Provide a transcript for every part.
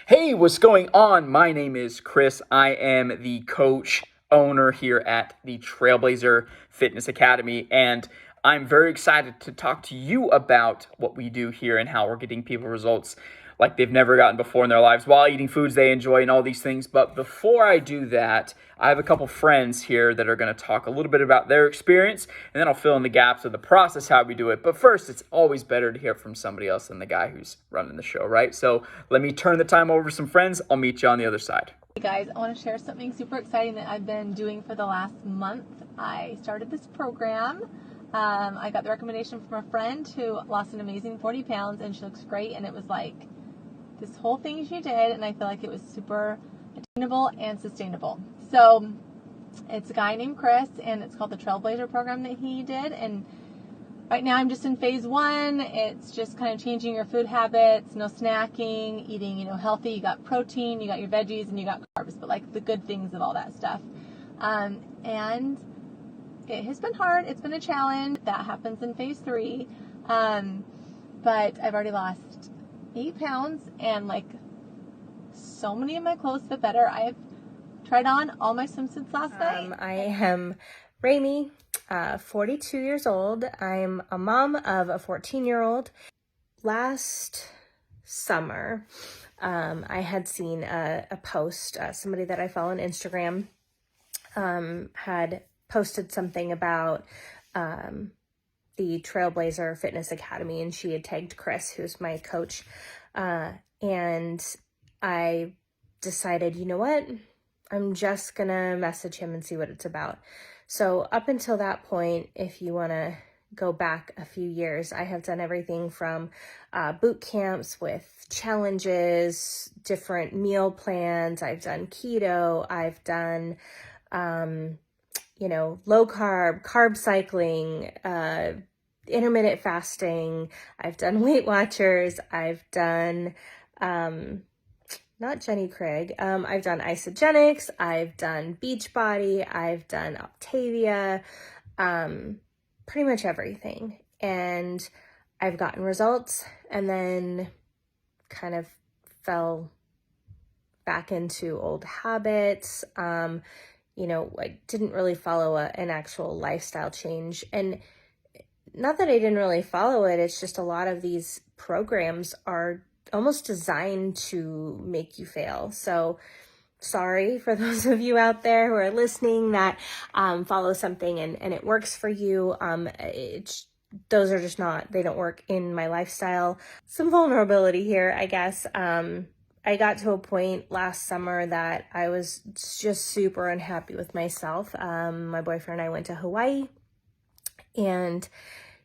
Hey, what's going on? My name is Chris. I am the coach owner here at the Trailblazer Fitness Academy, and I'm very excited to talk to you about what we do here and how we're getting people results like they've never gotten before in their lives while eating foods they enjoy and all these things. But before I do that, I have a couple friends here that are going to talk a little bit about their experience, and then I'll fill in the gaps of the process, how we do it. But first, it's always better to hear from somebody else than the guy who's running the show, right? So let me turn the time over to some friends. I'll meet you on the other side. Hey guys, I want to share something super exciting that I've been doing for the last month. I started this program. I got the recommendation from a friend who lost an amazing 40 pounds and she looks great, and it was like this whole thing she did, and I feel like it was super attainable and sustainable. So it's a guy named Chris, and it's called the Trailblazer program that he did, and right now I'm just in phase 1. It's just kind of changing your food habits, no snacking, eating, healthy. You got protein, you got your veggies, and you got carbs, but like the good things of all that stuff. And it has been hard. It's been a challenge. That happens in phase 3. But I've already lost 8 pounds, and like so many of my clothes fit better. I have tried on all my swimsuits last night. I am Rami, 42 years old. I'm a mom of a 14-year-old. Last summer, I had seen a post, somebody that I follow on Instagram had posted something about the Trailblazer Fitness Academy, and she had tagged Chris, who's my coach, and I decided, you know what? I'm just gonna message him and see what it's about. So up until that point, if you want to go back a few years, I have done everything from boot camps with challenges, different meal plans. I've done keto. I've done, low carb cycling, intermittent fasting. I've done Weight Watchers. I've done, not Jenny Craig. I've done Isogenics. I've done Beachbody. I've done Octavia, pretty much everything. And I've gotten results, and then kind of fell back into old habits. I didn't really follow an actual lifestyle change. And not that I didn't really follow it, it's just a lot of these programs are almost designed to make you fail. So sorry for those of you out there who are listening that follow something and it works for you. Those are just not, they don't work in my lifestyle. Some vulnerability here, I guess. I got to a point last summer that I was just super unhappy with myself. My boyfriend and I went to Hawaii, and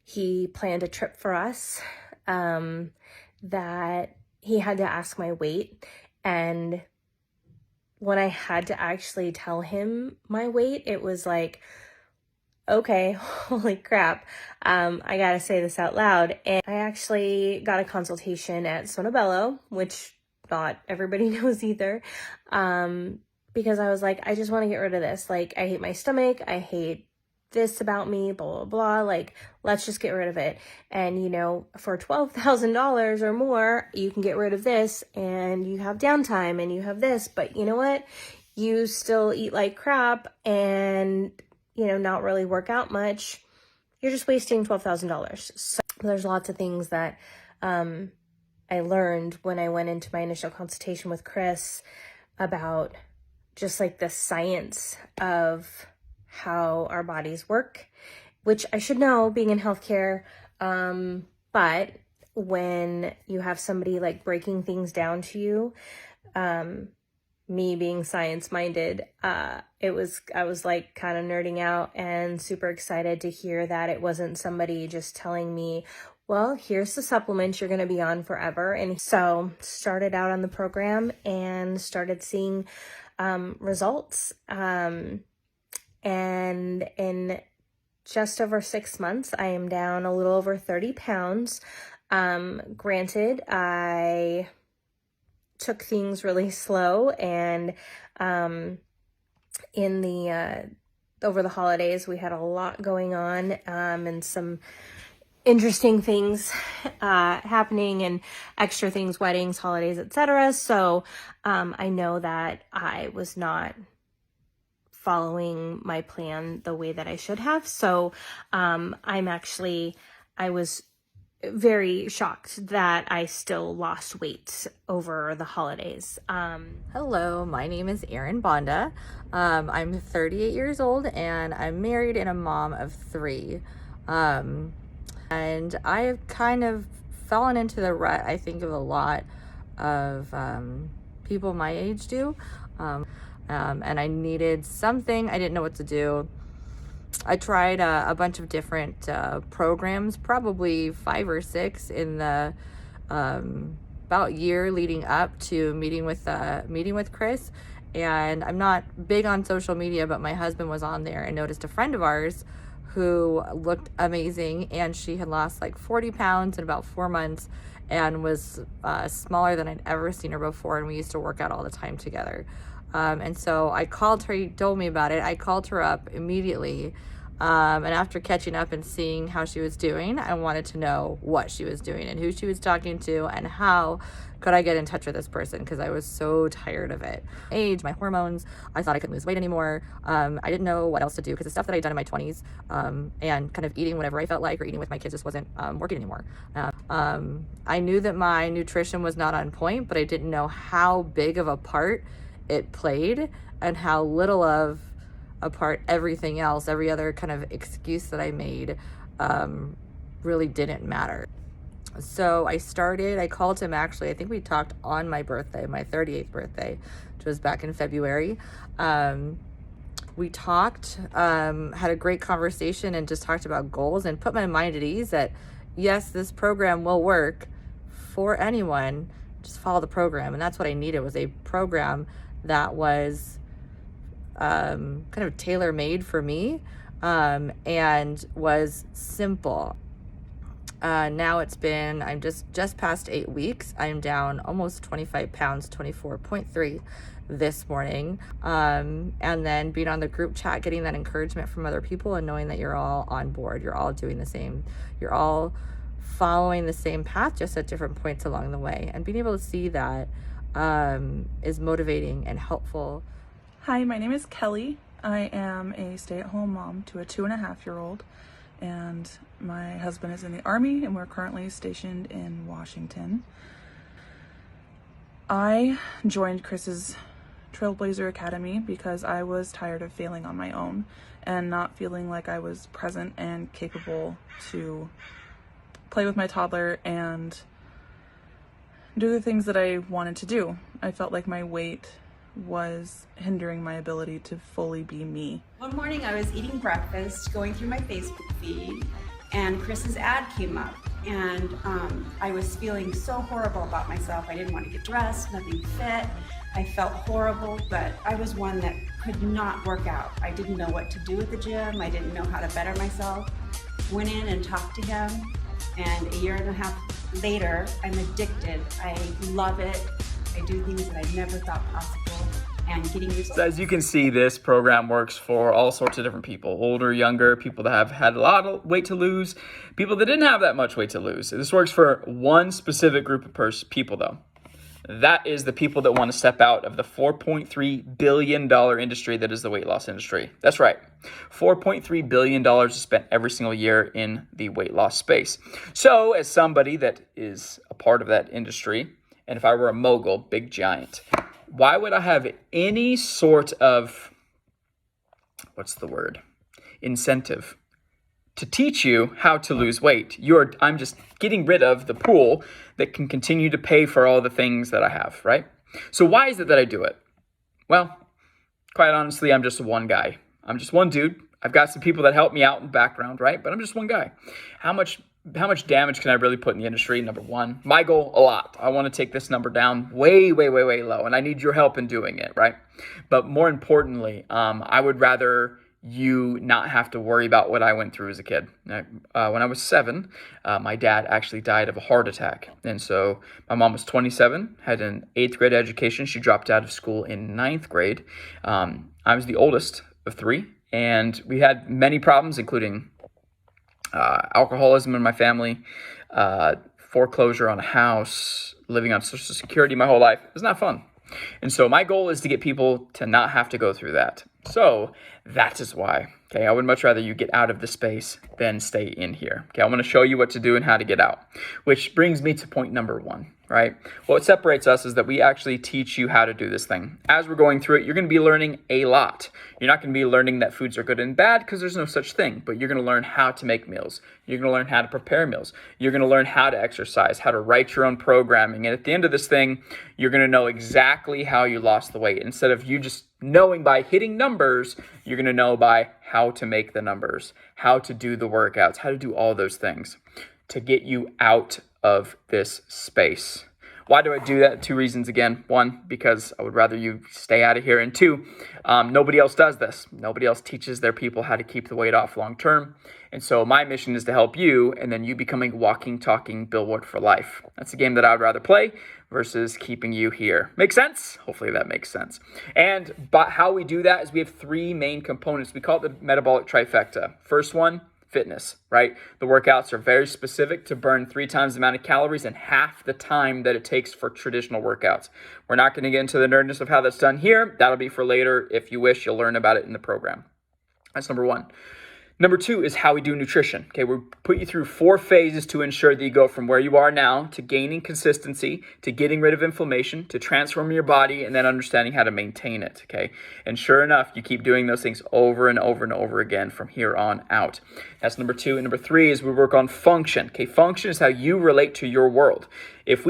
he planned a trip for us that he had to ask my weight. And when I had to actually tell him my weight, it was like, okay, holy crap, I gotta say this out loud. And I actually got a consultation at Sonobello, which not everybody knows either, because I was like, I just want to get rid of this. Like, I hate my stomach, I hate this about me, blah, blah, blah. Like, let's just get rid of it. And, for $12,000 or more, you can get rid of this, and you have downtime, and you have this. But you know what? You still eat like crap and, not really work out much. You're just wasting $12,000. So there's lots of things that I learned when I went into my initial consultation with Chris about just like the science of how our bodies work, which I should know being in healthcare. But when you have somebody like breaking things down to you, me being science-minded, I was like kind of nerding out and super excited to hear that it wasn't somebody just telling me, well, here's the supplement you're going to be on forever. And so started out on the program and started seeing results. And in just over 6 months, I am down a little over 30 pounds. Granted, I took things really slow, and over the holidays, we had a lot going on, and some interesting things happening and extra things, weddings, holidays, etc. So I know that I was not following my plan the way that I should have. So I was very shocked that I still lost weight over the holidays. Hello, my name is Bonda. I'm 38 years old and I'm married and a mom of 3. And I've kind of fallen into the rut, I think, of a lot of people my age do. And I needed something. I didn't know what to do. I tried a bunch of different programs, probably 5 or 6 in the about year leading up to meeting with Chris. And I'm not big on social media, but my husband was on there and noticed a friend of ours who looked amazing, and she had lost like 40 pounds in about 4 months and was smaller than I'd ever seen her before, and we used to work out all the time together. And so I called her. He told me about it. I called her up immediately, and after catching up and seeing how she was doing, I wanted to know what she was doing and who she was talking to and how could I get in touch with this person, because I was so tired of it. Age, my hormones, I thought I couldn't lose weight anymore. I didn't know what else to do, because the stuff that I'd done in my 20s and kind of eating whatever I felt like or eating with my kids just wasn't working anymore. I knew that my nutrition was not on point, but I didn't know how big of a part it played and how little of a part everything else, every other kind of excuse that I made really didn't matter. So I called him, actually, I think we talked on my birthday, my 38th birthday, which was back in February. We talked, had a great conversation, and just talked about goals and put my mind at ease that, yes, this program will work for anyone. Just follow the program. And that's what I needed, was a program that was kind of tailor-made for me and was simple. Now I'm just past 8 weeks. I'm down almost 25 pounds, 24.3 this morning. And then being on the group chat, getting that encouragement from other people and knowing that you're all on board, you're all doing the same, you're all following the same path, just at different points along the way. And being able to see that is motivating and helpful. Hi, my name is Kelly. I am a stay-at-home mom to a 2.5-year-old, and my husband is in the Army, and we're currently stationed in Washington. I joined Chris's Trailblazer Academy because I was tired of failing on my own and not feeling like I was present and capable to play with my toddler and do the things that I wanted to do. I felt like my weight was hindering my ability to fully be me. One morning I was eating breakfast, going through my Facebook feed, and Chris's ad came up, and I was feeling so horrible about myself. I didn't want to get dressed, nothing fit. I felt horrible, but I was one that could not work out. I didn't know what to do at the gym. I didn't know how to better myself. Went in and talked to him, and a 1.5 years later, I'm addicted. I love it. I do things that I never thought possible, and getting results. So as you can see, this program works for all sorts of different people, older, younger, people that have had a lot of weight to lose, people that didn't have that much weight to lose. This works for one specific group of people, though. That is the people that want to step out of the $4.3 billion industry that is the weight loss industry. That's right. $4.3 billion is spent every single year in the weight loss space. So as somebody that is a part of that industry, and if I were a mogul, big giant, why would I have any sort of, incentive to teach you how to lose weight? I'm just getting rid of the pool that can continue to pay for all the things that I have, right? So why is it that I do it? Well, quite honestly, I'm just one guy. I'm just one dude. I've got some people that help me out in the background, right? But I'm just one guy. How much damage can I really put in the industry? Number one, my goal, a lot. I want to take this number down way, way, way, way low, and I need your help in doing it, right? But more importantly, I would rather you not have to worry about what I went through as a kid. When I was 7, my dad actually died of a heart attack. And so my mom was 27, had an 8th grade education. She dropped out of school in 9th grade. I was the oldest of 3, and we had many problems, including alcoholism in my family, foreclosure on a house, living on Social Security my whole life. It's not fun. And so my goal is to get people to not have to go through that. So that is why, okay, I would much rather you get out of the space than stay in here. Okay, I'm going to show you what to do and how to get out, which brings me to point number 1, right? What separates us is that we actually teach you how to do this thing. As we're going through it, you're going to be learning a lot. You're not going to be learning that foods are good and bad because there's no such thing, but you're going to learn how to make meals. You're going to learn how to prepare meals. You're going to learn how to exercise, how to write your own programming. And at the end of this thing, you're going to know exactly how you lost the weight. Instead of you just knowing by hitting numbers, you're going to know by how to make the numbers, how to do the workouts, how to do all those things to get you out of this space. Why do I do that? 2 reasons again. 1, because I would rather you stay out of here. And 2, nobody else does this. Nobody else teaches their people how to keep the weight off long term. And so my mission is to help you, and then you becoming a walking, talking billboard for life. That's a game that I would rather play versus keeping you here. Make sense? Hopefully that makes sense. But how we do that is we have 3 main components. We call it the metabolic trifecta. First one, fitness, right? The workouts are very specific to burn 3 times the amount of calories in half the time that it takes for traditional workouts. We're not going to get into the nerdness of how that's done here. That'll be for later. If you wish, you'll learn about it in the program. That's number 1. Number 2 is how we do nutrition. Okay, we put you through 4 phases to ensure that you go from where you are now to gaining consistency, to getting rid of inflammation, to transforming your body, and then understanding how to maintain it. Okay, and sure enough, you keep doing those things over and over and over again from here on out. That's number 2. And number 3 is we work on function. Okay, function is how you relate to your world. If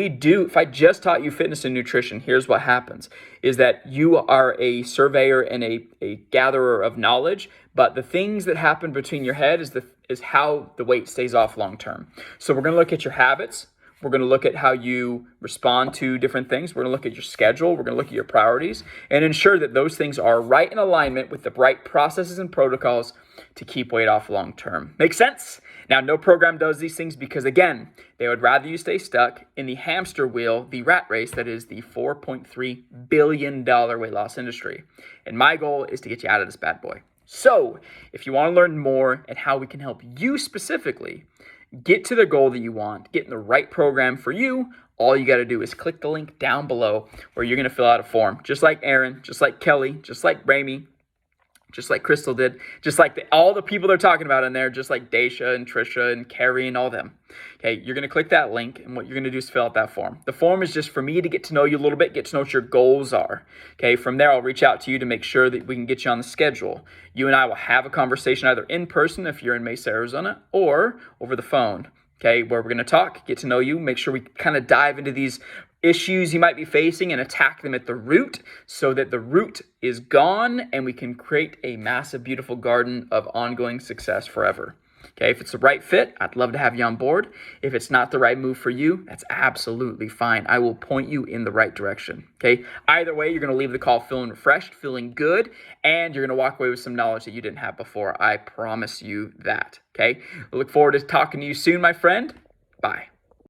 I just taught you fitness and nutrition, here's what happens, is that you are a surveyor and a gatherer of knowledge, but the things that happen between your head is how the weight stays off long term. So we're going to look at your habits. We're going to look at how you respond to different things. We're going to look at your schedule. We're going to look at your priorities and ensure that those things are right in alignment with the right processes and protocols to keep weight off long term. Make sense? Now, no program does these things because, again, they would rather you stay stuck in the hamster wheel, the rat race that is the $4.3 billion weight loss industry. And my goal is to get you out of this bad boy. So if you want to learn more and how we can help you specifically get to the goal that you want, get in the right program for you, all you got to do is click the link down below where you're going to fill out a form, just like Aaron, just like Kelly, just like Ramey, just like Crystal did, just like all the people they're talking about in there, just like Daisha and Trisha and Carrie and all them. Okay, you're going to click that link, and what you're going to do is fill out that form. The form is just for me to get to know you a little bit, get to know what your goals are. Okay, from there, I'll reach out to you to make sure that we can get you on the schedule. You and I will have a conversation either in person if you're in Mesa, Arizona, or over the phone. Okay, where we're going to talk, get to know you, make sure we kind of dive into these issues you might be facing and attack them at the root so that the root is gone and we can create a massive, beautiful garden of ongoing success forever. Okay, if it's the right fit, I'd love to have you on board. If it's not the right move for you, that's absolutely fine. I will point you in the right direction. Okay, either way, you're going to leave the call feeling refreshed, feeling good, and you're going to walk away with some knowledge that you didn't have before. I promise you that. Okay, I look forward to talking to you soon, my friend. Bye.